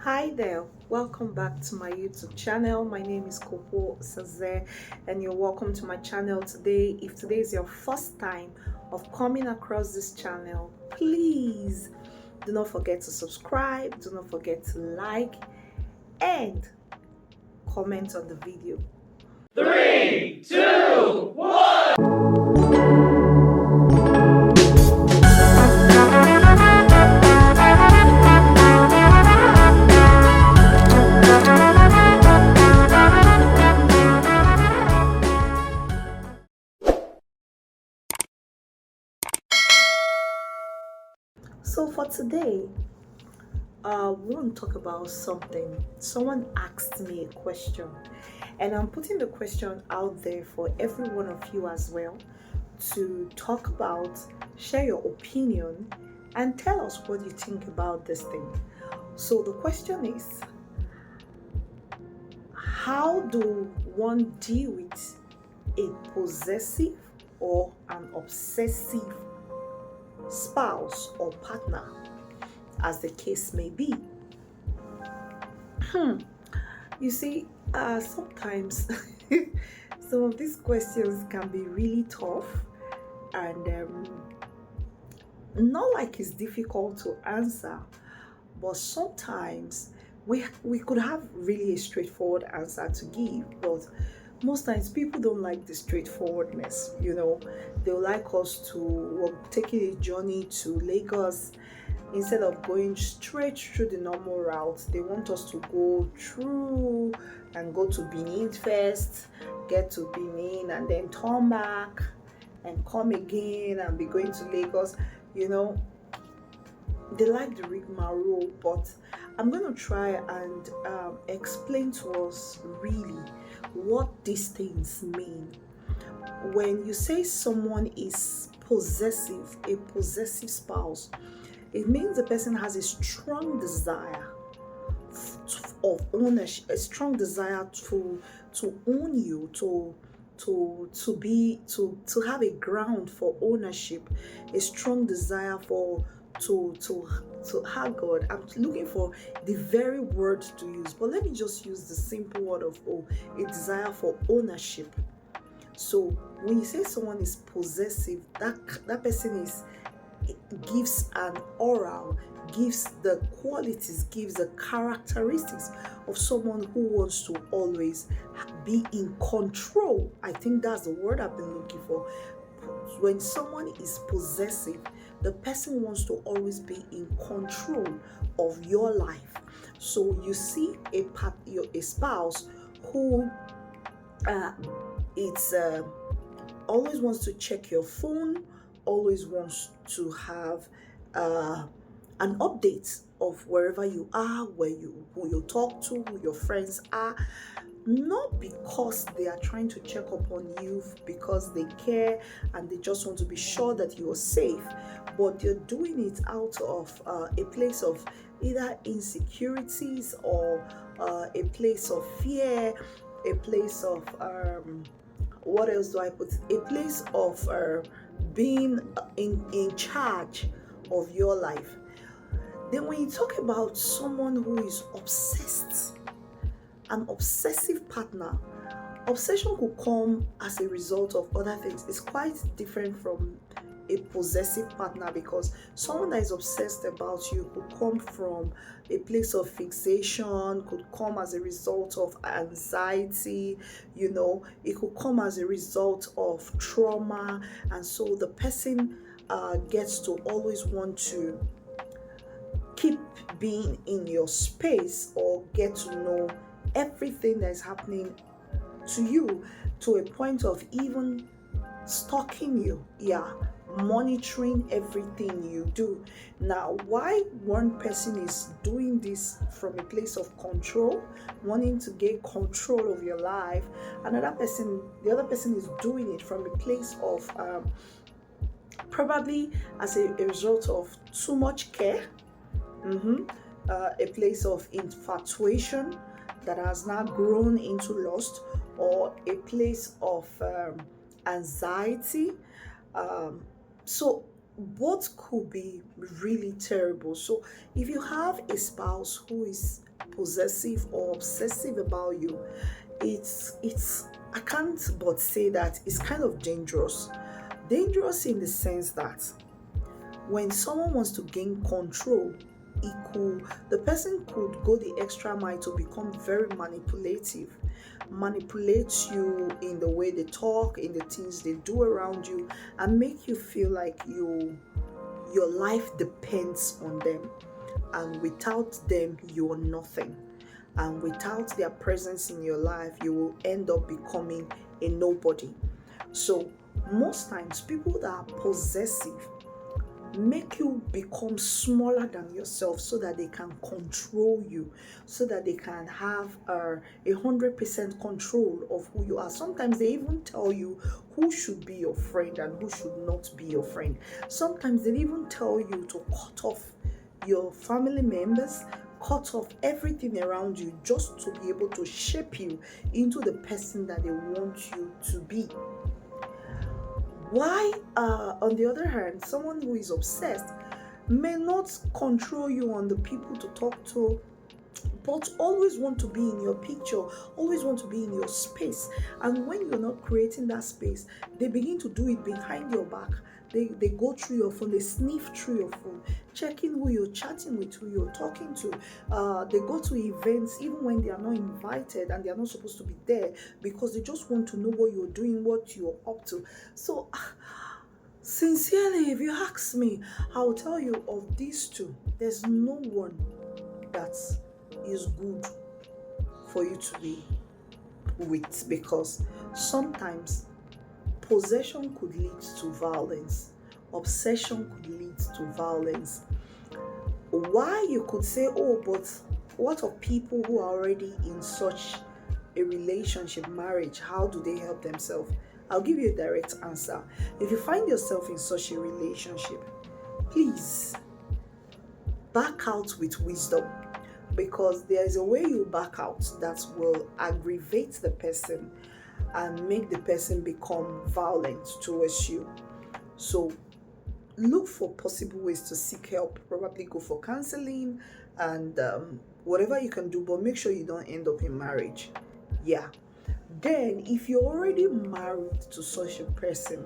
Hi there, welcome back to my YouTube channel. My name is Obsessive and you're welcome to my channel today. If today is your first time of coming across this channel, please do not forget to subscribe, do not forget to like and comment on the video. 3, 2, 1. So for today, we want to talk about something. Someone asked me a question, and I'm putting the question out there for every one of you as well to talk about, share your opinion, and tell us what you think about this thing. So the question is, how do one deal with a possessive or an obsessive spouse or partner, as the case may be? You see, sometimes some of these questions can be really tough and not like it's difficult to answer, but sometimes we could have really a straightforward answer to give, but most times people don't like the straightforwardness. They'll like us to taking a journey to Lagos. Instead of going straight through the normal route, they want us to go through and go to Benin first, get to Benin and then turn back and come again and be going to Lagos. They like the rigmarole, but I'm going to try and explain to us really what these things mean. When you say someone is possessive, a possessive spouse, it means the person has a strong desire of ownership, a strong desire to own you, to have a ground for ownership, a strong desire for to have God. I'm looking for the very word to use, but let me just use the simple word of a desire for ownership. So when you say someone is possessive, that person gives an aura, gives the qualities, gives the characteristics of someone who wants to always be in control. I think that's the word I've been looking for. When someone is possessive, the person wants to always be in control of your life. So you see a spouse who always wants to check your phone, always wants to have an update of wherever you are, who you talk to, who your friends are, not because they are trying to check up on you because they care and they just want to be sure that you are safe, but they're doing it out of a place of either insecurities or a place of fear, a place of what else do I put? A place of being in charge of your life. Then when you talk about someone who is obsessed, an obsessive partner, obsession could come as a result of other things. It's quite different from a possessive partner, because someone that is obsessed about you could come from a place of fixation, could come as a result of anxiety, it could come as a result of trauma, and so the person gets to always want to keep being in your space or get to know everything that is happening to you, to a point of even stalking you, monitoring everything you do. Now, why one person is doing this from a place of control, wanting to gain control of your life, the other person is doing it from a place of probably as a result of too much care, a place of infatuation that has now grown into lust, or a place of anxiety. So both could be really terrible. So if you have a spouse who is possessive or obsessive about you, it's I can't but say that it's kind of dangerous. Dangerous in the sense that when someone wants to gain control, the person could go the extra mile to become very manipulative, manipulate you in the way they talk, in the things they do around you, and make you feel like your life depends on them, and without them you're nothing, and without their presence in your life you will end up becoming a nobody. So most times people that are possessive make you become smaller than yourself so that they can control you, so that they can have 100% control of who you are. Sometimes they even tell you who should be your friend and who should not be your friend. Sometimes they even tell you to cut off your family members, cut off everything around you, just to be able to shape you into the person that they want you to be. Why, on the other hand, someone who is obsessed may not control you on the people to talk to, but always want to be in your picture, always want to be in your space. And when you're not creating that space, they begin to do it behind your back. They go through your phone, they sniff through your phone, checking who you're chatting with, who you're talking to. They go to events even when they are not invited and they are not supposed to be there, because they just want to know what you're doing, what you're up to. So sincerely, if you ask me, I'll tell you, of these two, there's no one that is good for you to be with, because sometimes possession could lead to violence, obsession could lead to violence. Why, you could say, oh, but what of people who are already in such a relationship, marriage? How do they help themselves? I'll give you a direct answer. If you find yourself in such a relationship, please back out with wisdom, because there is a way you back out that will aggravate the person and make the person become violent towards you. So look for possible ways to seek help. Probably go for counseling and whatever you can do, but make sure you don't end up in marriage. Yeah. Then if you're already married to such a person,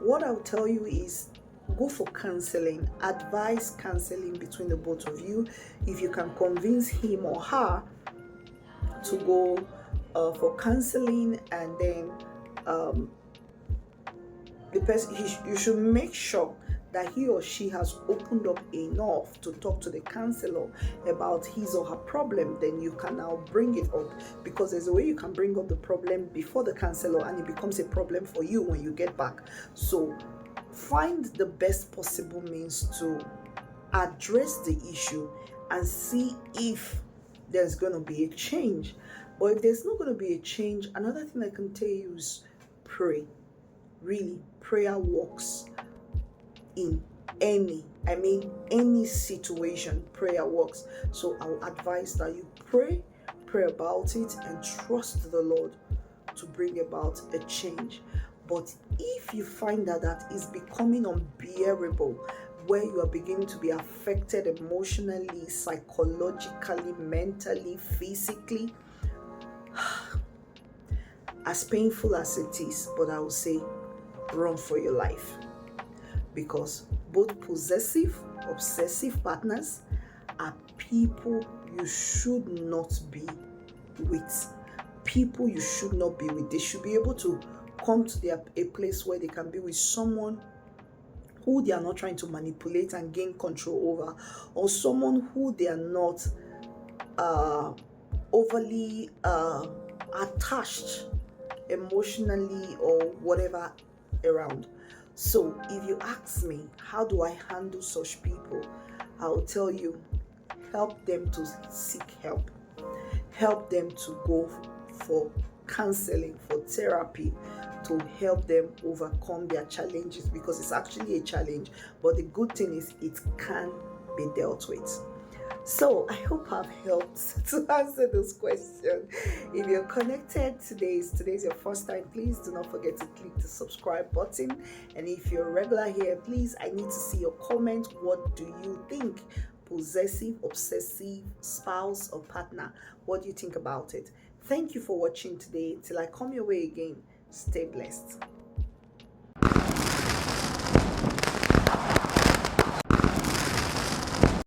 what I'll tell you is go for counseling. Advise counseling between the both of you. If you can convince him or her to go for counseling, and then the person, you should make sure that he or she has opened up enough to talk to the counselor about his or her problem. Then you can now bring it up, because there's a way you can bring up the problem before the counselor and it becomes a problem for you when you get back. So find the best possible means to address the issue and see if there's going to be a change. But if there's not going to be a change, another thing I can tell you is pray. Really, prayer works in any situation. Prayer works. So I will advise that you pray about it, and trust the Lord to bring about a change. But if you find that is becoming unbearable, where you are beginning to be affected emotionally, psychologically, mentally, physically, as painful as it is, but I will say run for your life, because both possessive, obsessive partners are people you should not be with. People you should not be with. They should be able to come to a place where they can be with someone who they are not trying to manipulate and gain control over, or someone who they are not overly attached emotionally or whatever around. So if you ask me, how do I handle such people? I'll tell you, help them to seek help. Help them to go for counseling, for therapy, to help them overcome their challenges, because it's actually a challenge, but the good thing is it can be dealt with. So I hope I've helped to answer those questions. If you're connected today's your first time, please do not forget to click the subscribe button. And if you're a regular here, please, I need to see your comment. What do you think possessive, obsessive spouse or partner? What do you think about it? Thank you for watching today. Till I come your way again, stay blessed.